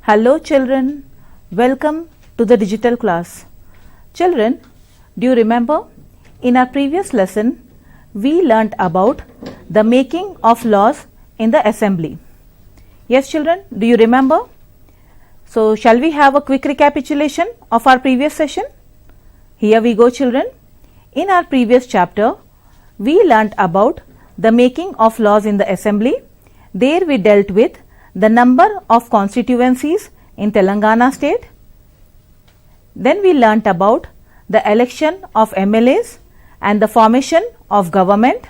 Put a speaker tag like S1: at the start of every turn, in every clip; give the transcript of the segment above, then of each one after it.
S1: Hello children, welcome to the digital class. Children, do you remember in our previous lesson we learnt about the making of laws in the assembly? Yes children, do you remember? So shall we have a quick recapitulation of our previous session? Here we go children. In our previous chapter we learnt about the making of laws in the assembly. There we dealt with the number of constituencies in Telangana state. Then we learnt about the election of MLAs and the formation of government.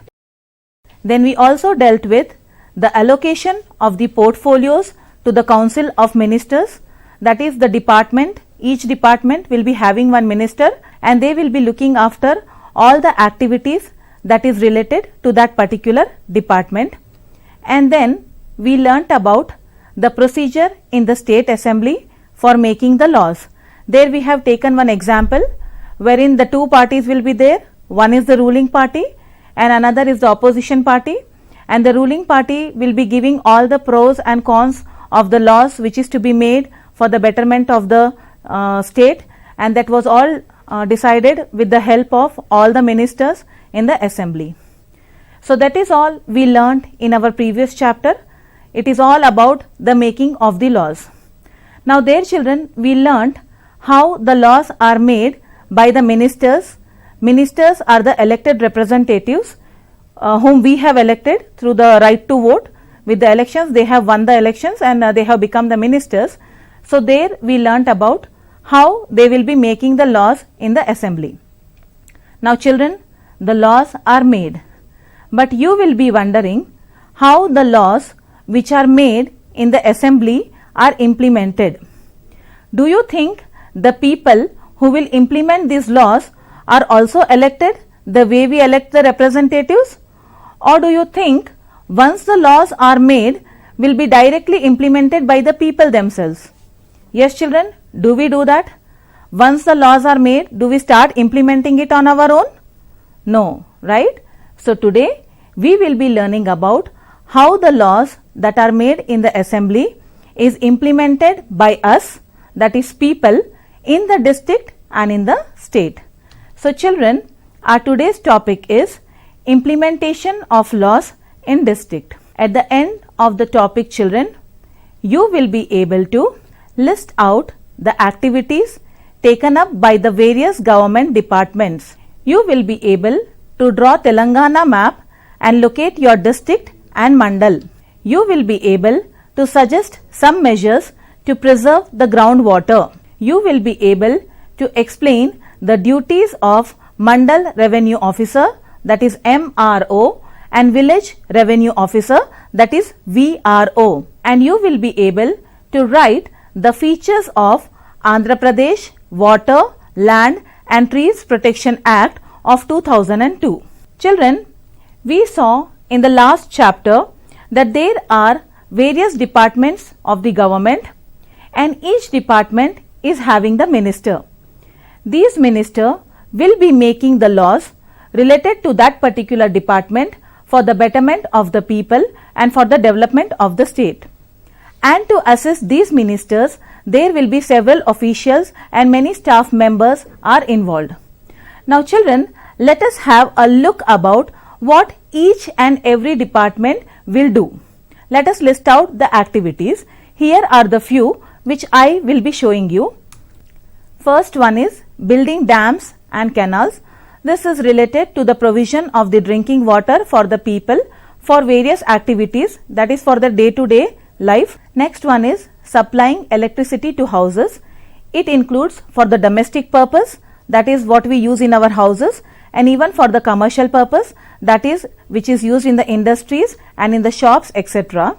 S1: Then we also dealt with the allocation of the portfolios to the Council of Ministers, that is the department. Each department will be having one minister and they will be looking after all the activities that is related to that particular department. And then we learnt about the procedure in the state assembly for making the laws. There we have taken one example wherein the two parties will be there. One is the ruling party and another is the opposition party, and the ruling party will be giving all the pros and cons of the laws which is to be made for the betterment of the state, and that was all decided with the help of all the ministers in the assembly. So that is all we learnt in our previous chapter. It is all about the making of the laws. Now there children, we learnt how the laws are made by the ministers. Ministers are the elected representatives whom we have elected through the right to vote. With the elections, they have won the elections and they have become the ministers. So there we learnt about how they will be making the laws in the assembly. Now children, the laws are made, but you will be wondering how the laws which are made in the assembly are implemented. Do you think the people who will implement these laws are also elected the way we elect the representatives, or do you think once the laws are made will be directly implemented by the people themselves? Yes children, do we do that? Once the laws are made, do we start implementing it on our own? No, right? So today we will be learning about how the laws that are made in the assembly is implemented by us, that is people, in the district and in the state. So children, our today's topic is implementation of laws in district. At the end of the topic children, you will be able to list out the activities taken up by the various government departments. You will be able to draw Telangana map and locate your district and mandal. You will be able to suggest some measures to preserve the groundwater. You will be able to explain the duties of Mandal Revenue Officer, that is MRO, and Village Revenue Officer, that is VRO. And you will be able to write the features of Andhra Pradesh Water, Land and Trees Protection Act of 2002. Children, we saw in the last chapter that there are various departments of the government and each department is having the minister. These minister will be making the laws related to that particular department for the betterment of the people and for the development of the state. And to assist these ministers, there will be several officials and many staff members are involved. Now children, let us have a look about what each and every department will do. Let us list out the activities. Here are the few which I will be showing you. First one is building dams and canals. This is related to the provision of the drinking water for the people for various activities, that is for the day-to-day life. Next one is supplying electricity to houses. It includes for the domestic purpose, that is what we use in our houses, and even for the commercial purpose, that is which is used in the industries and in the shops, etc.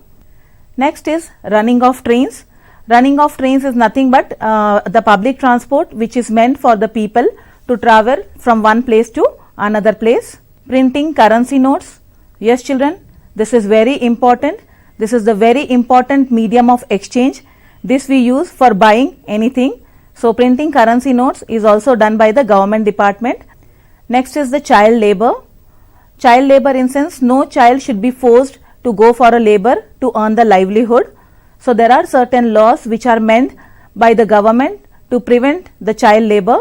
S1: Next is running of trains. Running of trains is nothing but the public transport which is meant for the people to travel from one place to another place. Printing currency notes. Yes children, this is very important. This is the very important medium of exchange. This we use for buying anything. So printing currency notes is also done by the government department. Next is the child labor. Child labor in sense, no child should be forced to go for a labor to earn the livelihood. So there are certain laws which are meant by the government to prevent the child labor.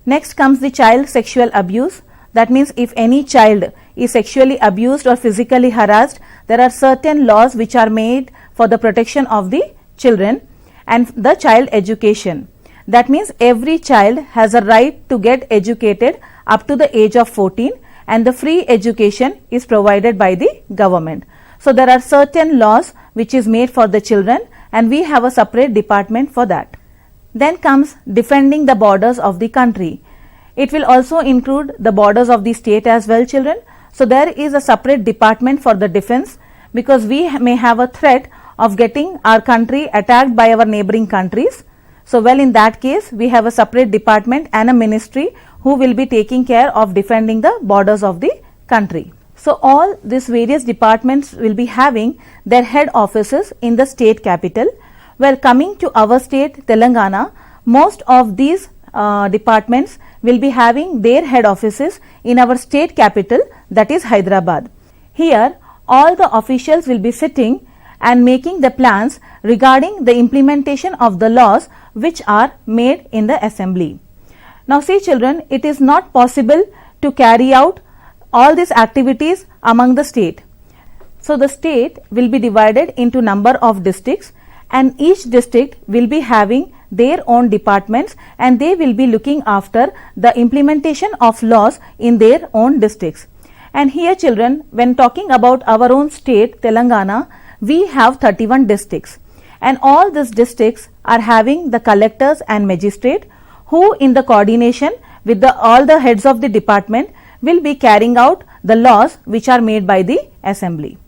S1: Next comes the child sexual abuse. That means if any child is sexually abused or physically harassed, there are certain laws which are made for the protection of the children. And the child education. That means every child has a right to get educated up to the age of 14, and the free education is provided by the government. So there are certain laws which is made for the children, and we have a separate department for that. Then comes defending the borders of the country. It will also include the borders of the state as well, children. So there is a separate department for the defense, because we may have a threat of getting our country attacked by our neighboring countries. So well, in that case we have a separate department and a ministry who will be taking care of defending the borders of the country. So all these various departments will be having their head offices in the state capital. Well, coming to our state Telangana, most of these departments will be having their head offices in our state capital, that is Hyderabad. Here all the officials will be sitting and making the plans regarding the implementation of the laws which are made in the assembly. Now see children, it is not possible to carry out all these activities among the state. So the state will be divided into number of districts, and each district will be having their own departments, and they will be looking after the implementation of laws in their own districts. And here children, when talking about our own state Telangana, we have 31 districts, and all these districts are having the collectors and magistrate who, in the coordination with all the heads of the department, will be carrying out the laws which are made by the assembly.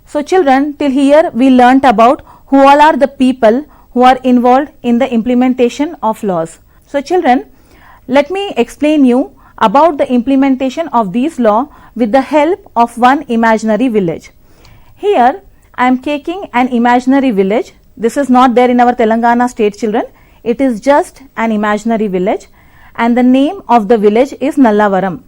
S1: So children, till here we learnt about who all are the people who are involved in the implementation of laws. So children, let me explain you about the implementation of these laws with the help of one imaginary village. Here I am taking an imaginary village. This is not there in our Telangana state, children. It is just an imaginary village, and the name of the village is Nallavaram.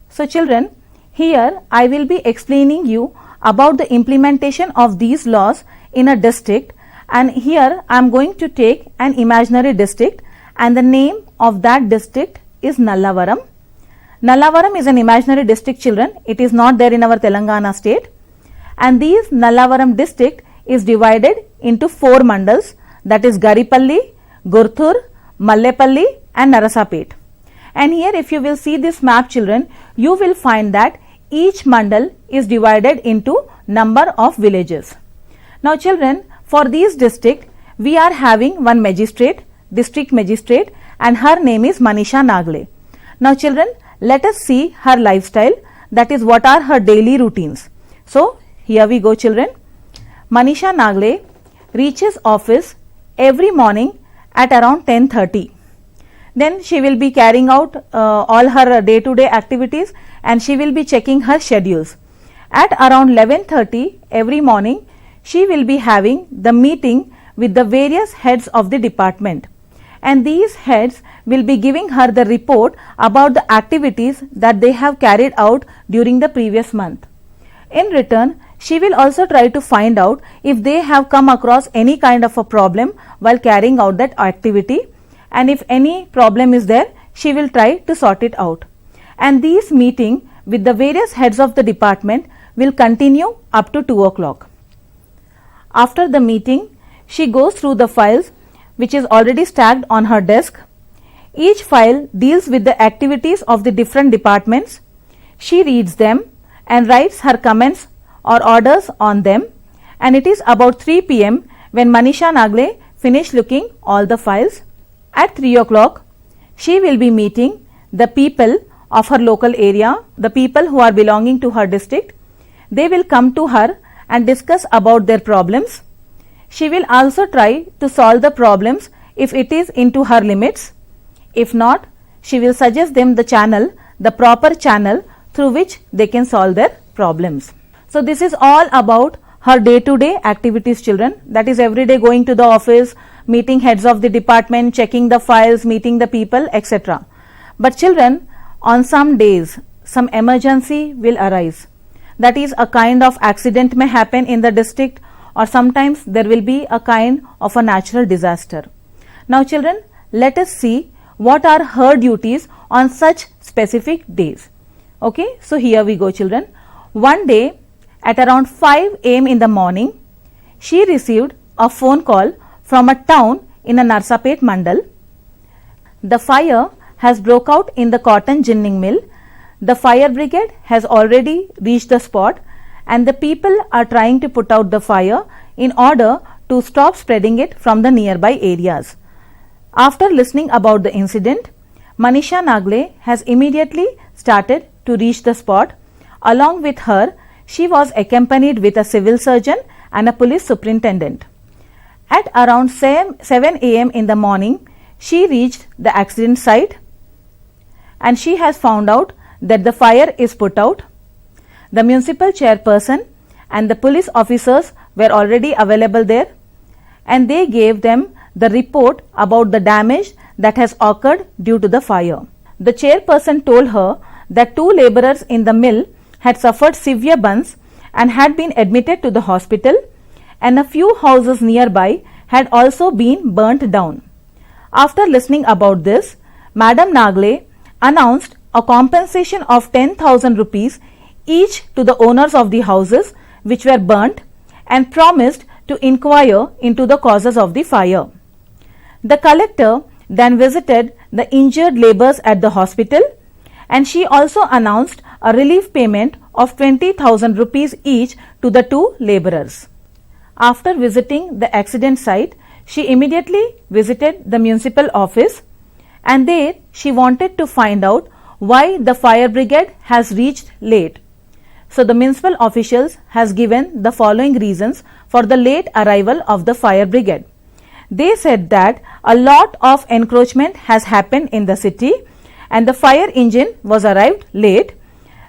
S1: So children, here I will be explaining you about the implementation of these laws in a district, and here I am going to take an imaginary district, and the name of that district is Nallavaram. Nallavaram is an imaginary district, children. It is not there in our Telangana state. And these Nallavaram district is divided into 4 mandals, that is Garipalli, Gurthur, Mallepalli and Narasapet. And here if you will see this map, children, you will find that each mandal is divided into number of villages. Now children, for these district we are having one magistrate, district magistrate, and her name is Manisha Nagle. Now children, let us see her lifestyle, that is what are her daily routines. So here we go, children. Manisha Nagle reaches office every morning at around 10:30. Then she will be carrying out all her day-to-day activities, and she will be checking her schedules. At around 11:30 every morning, she will be having the meeting with the various heads of the department, and these heads will be giving her the report about the activities that they have carried out during the previous month. In return, she will also try to find out if they have come across any kind of a problem while carrying out that activity, and if any problem is there, she will try to sort it out. And these meeting with the various heads of the department will continue up to 2 o'clock. After the meeting, she goes through the files which is already stacked on her desk. Each file deals with the activities of the different departments. She reads them and writes her comments or orders on them, and it is about 3 p.m. when Manisha Nagle finished looking all the files. At 3 o'clock, she will be meeting the people of her local area, the people who are belonging to her district. They will come to her and discuss about their problems. She will also try to solve the problems if it is into her limits. If not, she will suggest them the channel, the proper channel through which they can solve their problems. So this is all about her day-to-day activities, children. That is every day going to the office, meeting heads of the department, checking the files, meeting the people, etc. But children, on some days, some emergency will arise. That is, a kind of accident may happen in the district, or sometimes there will be a kind of a natural disaster. Now children, let us see what are her duties on such specific days. Okay, so here we go children. One day at around 5 AM in the morning, she received a phone call from a town in a 𝗧𝗧𝗏𝗃 mandal. The fire has broke out in the cotton ginning mill. The fire brigade has already reached the spot and the people are trying to put out the fire in order to stop spreading it from the nearby areas. After listening about the incident, Manisha Nagle has immediately started to reach the spot. Along with her, she was accompanied with a civil surgeon and a police superintendent. At around 7 AM in the morning, she reached the accident site and she has found out that the fire is put out. The municipal chairperson and the police officers were already available there and they gave them the report about the damage that has occurred due to the fire. The chairperson told her that 2 laborers in the mill had suffered severe burns and had been admitted to the hospital, and a few houses nearby had also been burnt down. After listening about this, Madam Nagle announced a compensation of 10,000 rupees each to the owners of the houses which were burnt and promised to inquire into the causes of the fire. The collector then visited the injured laborers at the hospital and she also announced a relief payment of 20,000 rupees each to the 2 laborers. After visiting the accident site, she immediately visited the municipal office and there she wanted to find out why the fire brigade has reached late. So the municipal officials has given the following reasons for the late arrival of the fire brigade. They said that a lot of encroachment has happened in the city and the fire engine was arrived late.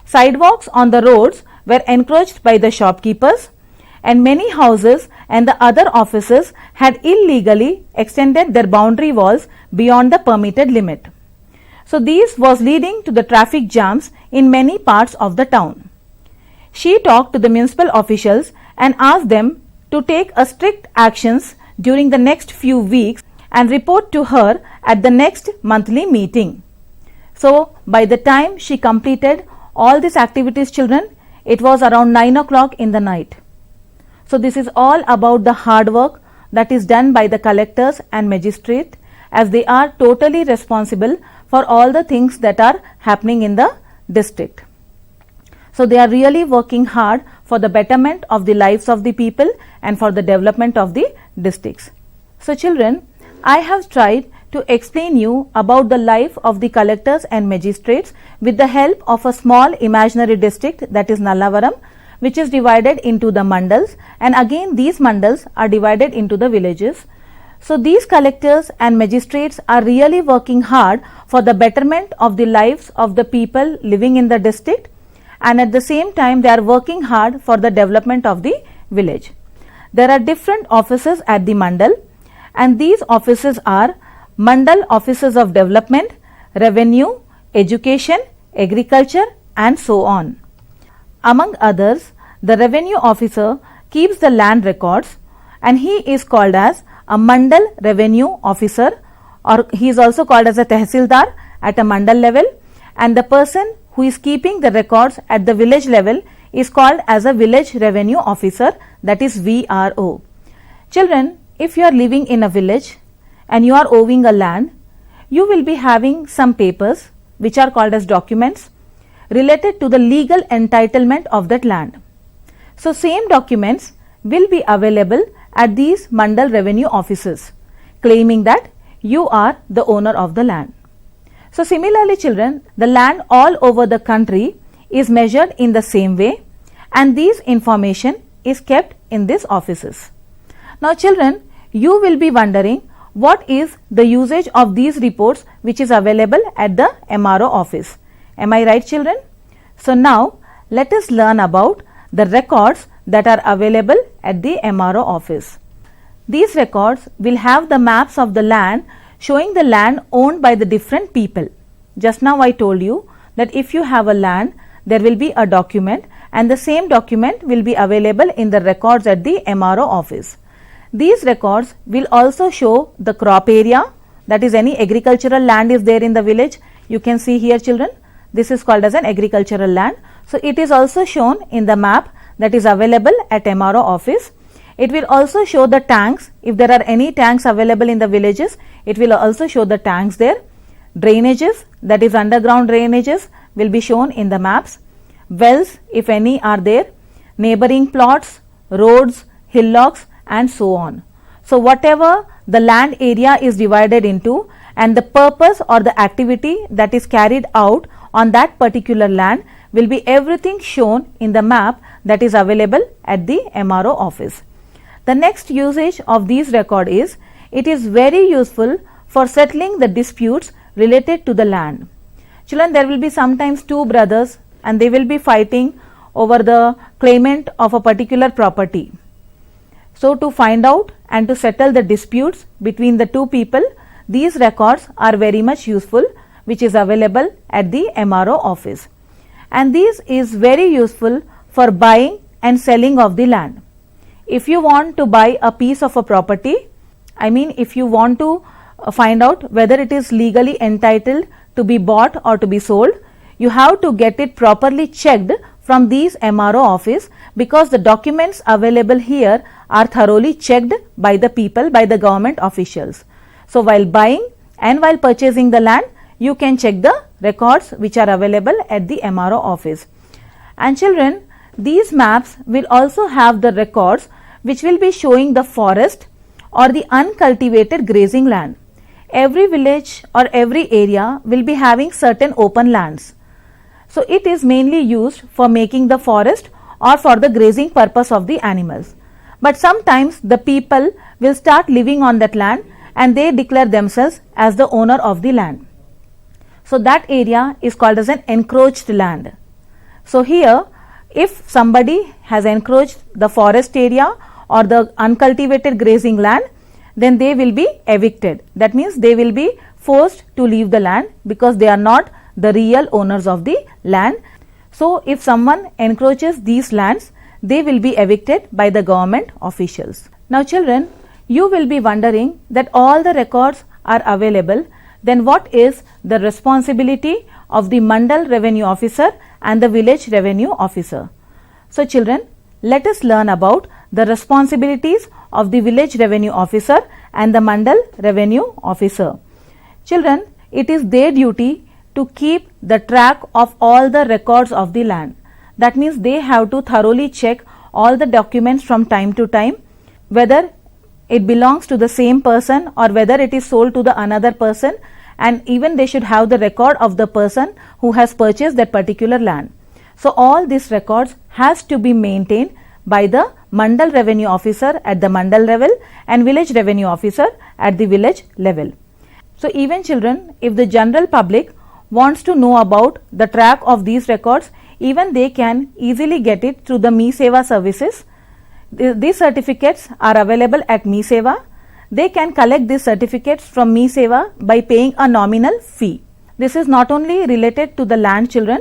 S1: Sidewalks on the roads were encroached by the shopkeepers and many houses and the other offices had illegally extended their boundary walls beyond the permitted limit. So this was leading to the traffic jams in many parts of the town. She talked to the municipal officials and asked them to take a strict actions during the next few weeks and report to her at the next monthly meeting. So by the time she completed all these activities children, it was around 9 o'clock in the night. So this is all about the hard work that is done by the collectors and magistrate, as they are totally responsible for all the things that are happening in the district. So they are really working hard for the betterment of the lives of the people and for the development of the districts. So children, I have tried to explain you about the life of the collectors and magistrates with the help of a small imaginary district, that is Nallavaram, which is divided into the mandals, and again these mandals are divided into the villages. So these collectors and magistrates are really working hard for the betterment of the lives of the people living in the district, and at the same time they are working hard for the development of the village. There are different offices at the mandal, and these offices are Mandal Offices of Development, Revenue, Education, Agriculture and so on. Among others, the revenue officer keeps the land records and he is called as a Mandal Revenue Officer, or he is also called as a Tehsildar at a Mandal level, and the person who is keeping the records at the village level is called as a Village Revenue Officer, that is VRO. Children, if you are living in a village and you are owing a land, you will be having some papers which are called as documents related to the legal entitlement of that land. So same documents will be available at these Mandal Revenue Offices, claiming that you are the owner of the land. So similarly children, the land all over the country is measured in the same way, and these information is kept in these offices. Now children, you will be wondering what is the usage of these reports which is available at the MRO office. Am I right children? So now let us learn about the records that are available at the MRO office. These records will have the maps of the land showing the land owned by the different people. Just now I told you that if you have a land, there will be a document, and the same document will be available in the records at the MRO office. These records will also show the crop area, that is any agricultural land is there in the village. You can see here children, this is called as an agricultural land. So it is also shown in the map that is available at MRO office. It will also show the tanks. If there are any tanks available in the villages, it will also show the tanks there. Drainages, that is underground drainages, will be shown in the maps. Wells, if any are there, neighboring plots, roads, hillocks, and so on. So whatever the land area is divided into, and the purpose or the activity that is carried out on that particular land will be everything shown in the map that is available at the MRO office. The next usage of these record is, it is very useful for settling the disputes related to the land. Children, there will be sometimes two brothers and they will be fighting over the claimant of a particular property. So to find out and to settle the disputes between the two people, these records are very much useful, which is available at the MRO office. And this is very useful for buying and selling of the land. If you want to buy a piece of a property, I mean if you want to find out whether it is legally entitled to be bought or to be sold, you have to get it properly checked from these MRO office, because the documents available here are thoroughly checked by the people, by the government officials. So while buying and while purchasing the land, you can check the records which are available at the MRO office. And children, these maps will also have the records which will be showing the forest or the uncultivated grazing land. Every village or every area will be having certain open lands. So it is mainly used for making the forest or for the grazing purpose of the animals. But sometimes the people will start living on that land and they declare themselves as the owner of the land. So that area is called as an encroached land. So here, if somebody has encroached the forest area or the uncultivated grazing land, then they will be evicted. That means they will be forced to leave the land because they are not the real owners of the land. So if someone encroaches these lands, they will be evicted by the government officials. Now children, you will be wondering that all the records are available, then what is the responsibility of the Mandal Revenue Officer and the Village Revenue Officer? So children, let us learn about the responsibilities of the Village Revenue Officer and the Mandal Revenue Officer. Children, it is their duty to keep the track of all the records of the land. That means they have to thoroughly check all the documents from time to time, whether it belongs to the same person or whether it is sold to the another person, and even they should have the record of the person who has purchased that particular land. So all these records has to be maintained by the Mandal Revenue Officer at the Mandal level and Village Revenue Officer at the village level. So even children, if the general public wants to know about the track of these records, even they can easily get it through the 𝗎 services. These certificates are available at 𝗎. They can collect these certificates from 𝗎 by paying a nominal fee. This is not only related to the land children,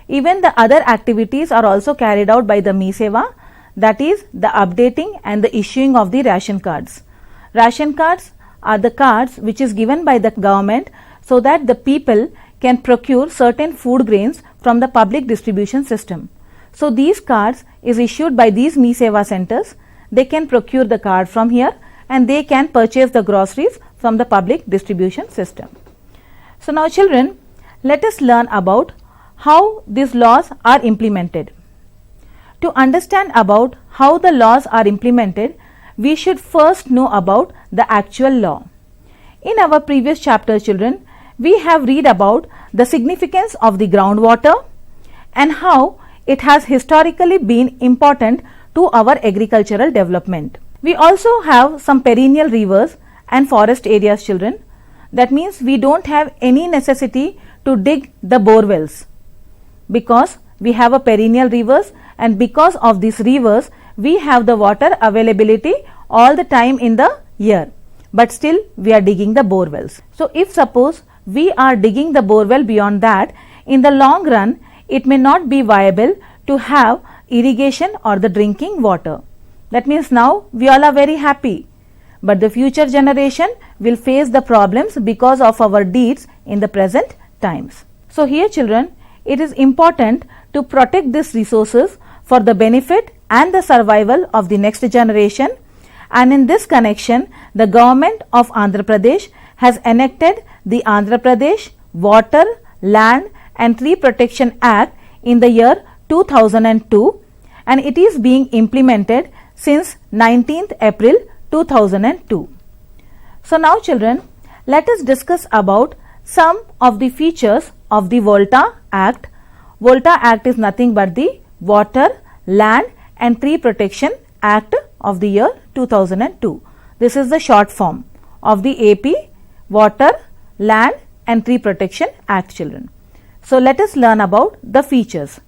S1: even the other activities are also carried out by the 𝗎, that is the updating and the issuing of the ration cards. Ration cards are the cards which is given by the government so that the people can procure certain food grains from the public distribution system. So these cards is issued by these 𝗎 centers. They can procure the card from here and they can purchase the groceries from the public distribution system. So now children, let us learn about how these laws are implemented. To understand about how the laws are implemented, we should first know about the actual law. In our previous chapter children, we have read about the significance of the groundwater and how it has historically been important to our agricultural development. We also have some perennial rivers and forest areas children. That means we don't have any necessity to dig the bore wells because we have a perennial rivers, and because of these rivers we have the water availability all the time in the year, but still we are digging the bore wells. So if suppose we are digging the bore well beyond that, in the long run it may not be viable to have irrigation or the drinking water. That means now we all are very happy, but the future generation will face the problems because of our deeds in the present times. So here children, it is important to protect these resources for the benefit and the survival of the next generation, and in this connection the government of Andhra Pradesh has enacted the Andhra Pradesh Water, Land and Tree Protection Act in the year 2002, and it is being implemented since 19th April 2002. So now children, let us discuss about some of the features of the VOLTA Act. VOLTA Act is nothing but the Water, Land and Tree Protection Act of the year 2002. This is the short form of the AP Water, Land and Tree Protection Act children. So let us learn about the features.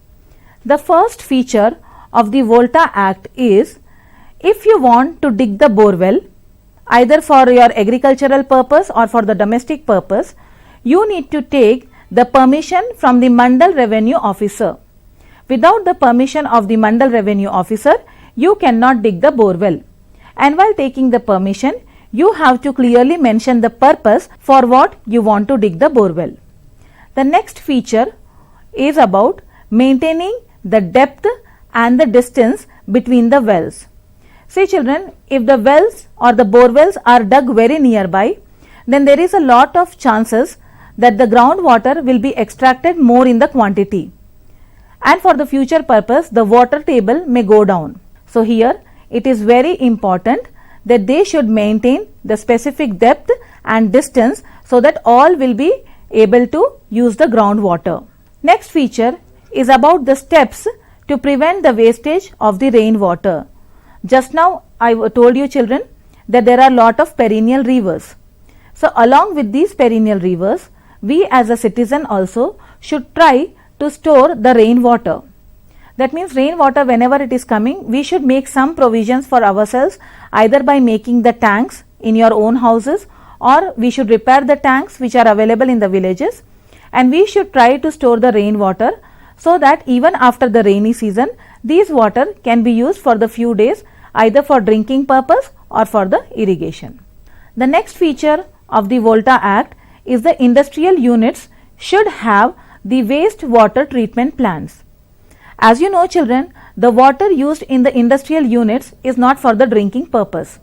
S1: The first feature of the VOLTA Act is, if you want to dig the borewell either for your agricultural purpose or for the domestic purpose, you need to take the permission from the Mandal Revenue Officer. Without the permission of the Mandal Revenue Officer, you cannot dig the borewell. And while taking the permission, you have to clearly mention the purpose for what you want to dig the borewell. The next feature is about maintaining the depth and the distance between the wells. See children, if the wells or the borewells are dug very nearby, then there is a lot of chances that the groundwater will be extracted more in the quantity, and for the future purpose the water table may go down. So here it is very important that they should maintain the specific depth and distance so that all will be able to use the groundwater. Next feature is about the steps to prevent the wastage of the rainwater. Just now I told you children that there are lot of perennial rivers. So along with these perennial rivers, we as a citizen also should try to store the rainwater. That means rainwater, whenever it is coming, we should make some provisions for ourselves, either by making the tanks in your own houses, or we should repair the tanks which are available in the villages, and we should try to store the rainwater so that even after the rainy season, these water can be used for the few days, either for drinking purpose or for the irrigation. The next feature of the VOLTA Act is the industrial units should have the wastewater treatment plants. As you know children, the water used in the industrial units is not for the drinking purpose.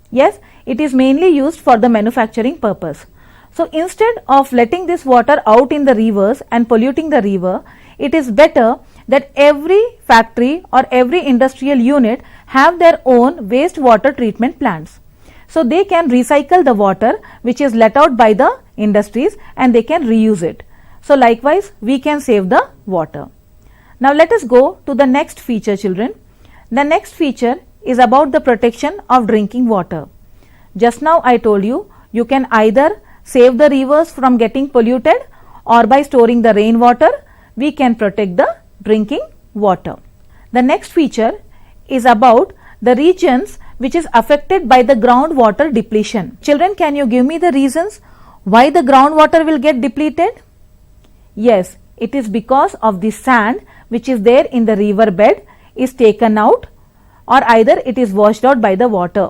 S1: Yes, it is mainly used for the manufacturing purpose. So instead of letting this water out in the rivers and polluting the river, it is better that every factory or every industrial unit have their own wastewater treatment plants. So they can recycle the water which is let out by the industries and they can reuse it. So likewise we can save the water. Now let us go to the next feature children. The next feature is about the protection of drinking water. Just now I told you, you can either save the rivers from getting polluted, or by storing the rainwater we can protect the drinking water. The next feature is about the regions which is affected by the groundwater depletion. Children, can you give me the reasons why the groundwater will get depleted? Yes, it is because of the sand which is there in the river bed is taken out, or either it is washed out by the water.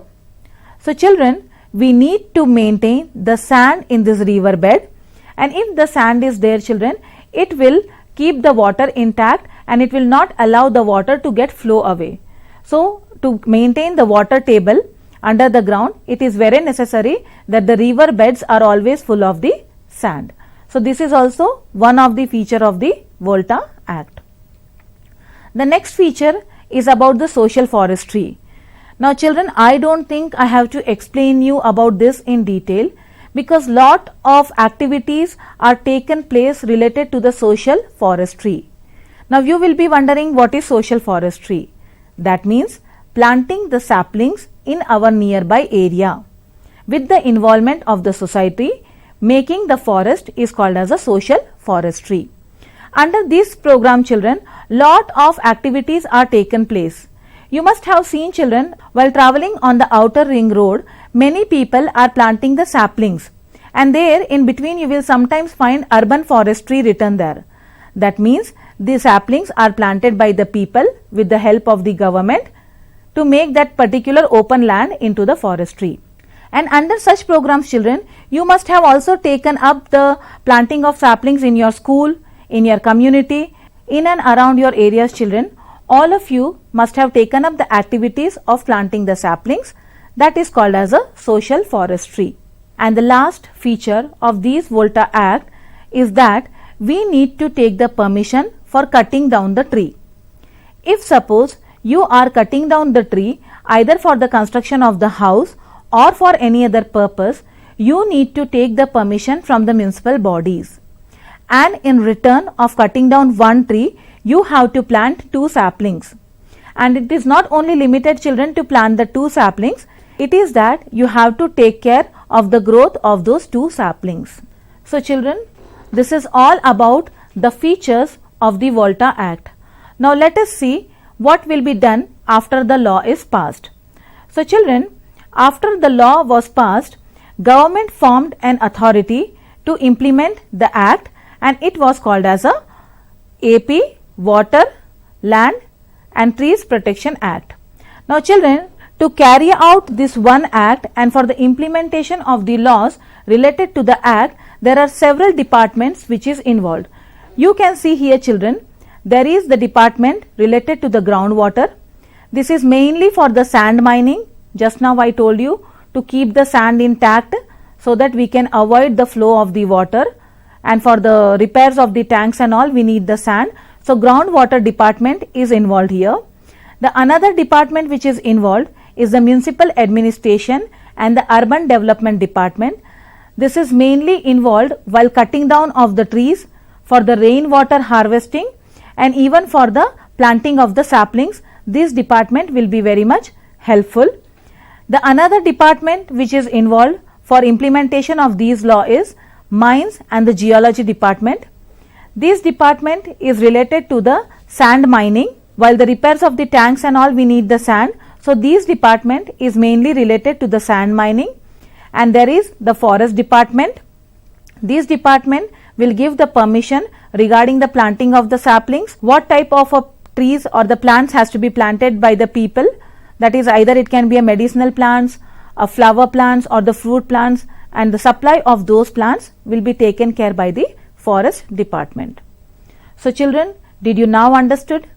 S1: So children, we need to maintain the sand in this river bed, and if the sand is there children, it will keep the water intact and it will not allow the water to get flow away. So to maintain the water table under the ground, it is very necessary that the river beds are always full of the sand. So this is also one of the feature of the VOLTA Act. The next feature is about the social forestry. Now children, I don't think I have to explain you about this in detail, because lot of activities are taken place related to the social forestry. Now you will be wondering, what is social forestry? That means planting the saplings in our nearby area. With the involvement of the society, making the forest is called as a social forestry. Under this program children, lot of activities are taken place. You must have seen children, while traveling on the outer ring road, many people are planting the saplings, and there in between you will sometimes find urban forestry written there. That means the saplings are planted by the people with the help of the government to make that particular open land into the forestry. And under such programs, children, you must have also taken up the planting of saplings in your school, in your community, in and around your areas, children. All of you must have taken up the activities of planting the saplings, that is called as a social forestry. And the last feature of this Volta Act is that we need to take the permission for cutting down the tree. If suppose you are cutting down the tree either for the construction of the house or for any other purpose, you need to take the permission from the municipal bodies. And in return of cutting down one tree, you have to plant 2 saplings. And it is not only limited, children, to plant the 2 saplings, it is that you have to take care of the growth of those 2 saplings. So children, this is all about the features of the Volta Act. Now let us see what will be done after the law is passed. So children, after the law was passed, government formed an authority to implement the act, and it was called as a AP Water, Land and Trees Protection Act. Now children, to carry out this one act and for the implementation of the laws related to the act, there are several departments which is involved. You can see here, children, there is the department related to the groundwater. This is mainly for the sand mining. Just now I told you to keep the sand intact so that we can avoid the flow of the water, and for the repairs of the tanks and all we need the sand. So groundwater department is involved here. The another department which is involved is the municipal administration and the urban development department. This is mainly involved while cutting down of the trees, for the rainwater harvesting, and even for the planting of the saplings. This department will be very much helpful. The another department which is involved for implementation of these law is mines and the geology department. This department is related to the sand mining. While the repairs of the tanks and all we need the sand, so this department is mainly related to the sand mining. And there is the forest department. This department will give the permission regarding the planting of the saplings, what type of trees or the plants has to be planted by the people. That is, either it can be a medicinal plants, a flower plants or the fruit plants, and the supply of those plants will be taken care by the forest department. So children, did you now understood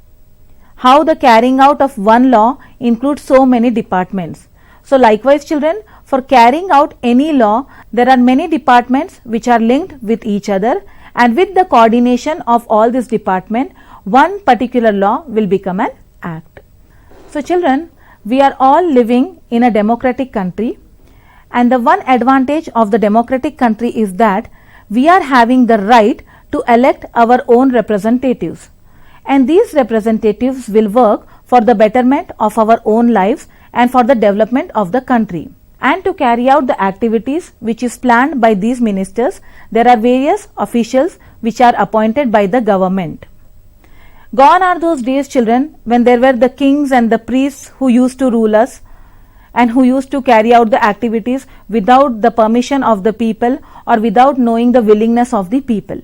S1: how the carrying out of one law includes so many departments? So likewise, children, for carrying out any law, there are many departments which are linked with each other, and with the coordination of all this department, one particular law will become an act. So children, we are all living in a democratic country, and the one advantage of the democratic country is that we are having the right to elect our own representatives, and these representatives will work for the betterment of our own lives and for the development of the country. And to carry out the activities which is planned by these ministers, there are various officials which are appointed by the government. Gone are those days, children, when there were the kings and the priests who used to rule us and who used to carry out the activities without the permission of the people or without knowing the willingness of the people.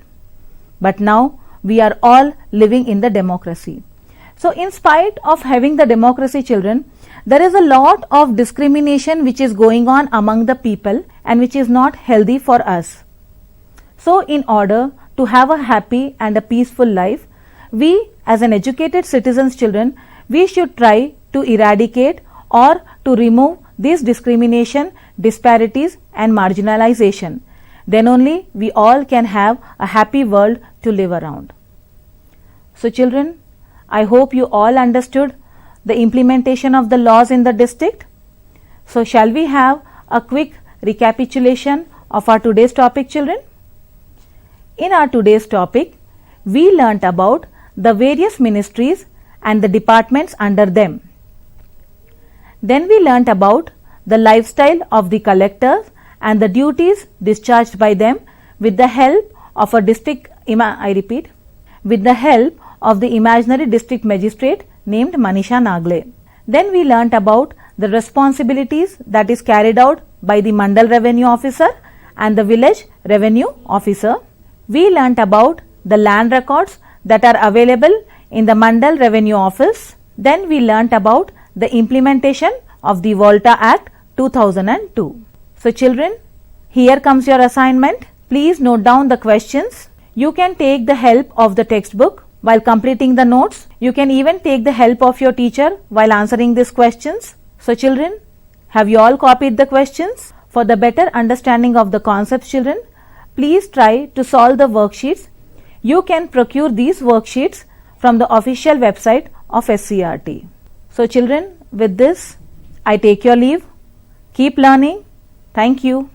S1: But now we are all living in the democracy. So in spite of having the democracy, children, there is a lot of discrimination which is going on among the people and which is not healthy for us. So in order to have a happy and a peaceful life, we as an educated citizens, children, we should try to eradicate or to remove this discrimination, disparities and marginalization. Then only we all can have a happy world to live around. So children, I hope you all understood the implementation of the laws in the district. So shall we have a quick recapitulation of our today's topic, children? In our today's topic, we learnt about the various ministries and the departments under them. Then we learnt about the lifestyle of the collectors and the duties discharged by them with the help of a with the help of the imaginary district magistrate named Manisha Nagle. Then we learnt about the responsibilities that is carried out by the Mandal Revenue Officer and the Village Revenue Officer. We learnt about the land records that are available in the Mandal Revenue Office. Then we learnt about the implementation of the Volta Act 2002. So children, here comes your assignment. Please note down the questions. You can take the help of the textbook while completing the notes. You can even take the help of your teacher while answering these questions. So children, have you all copied the questions? For the better understanding of the concepts, children, please try to solve the worksheets. You can procure these worksheets from the official website of SCRT. So children, with this, I take your leave. Keep learning. Thank you.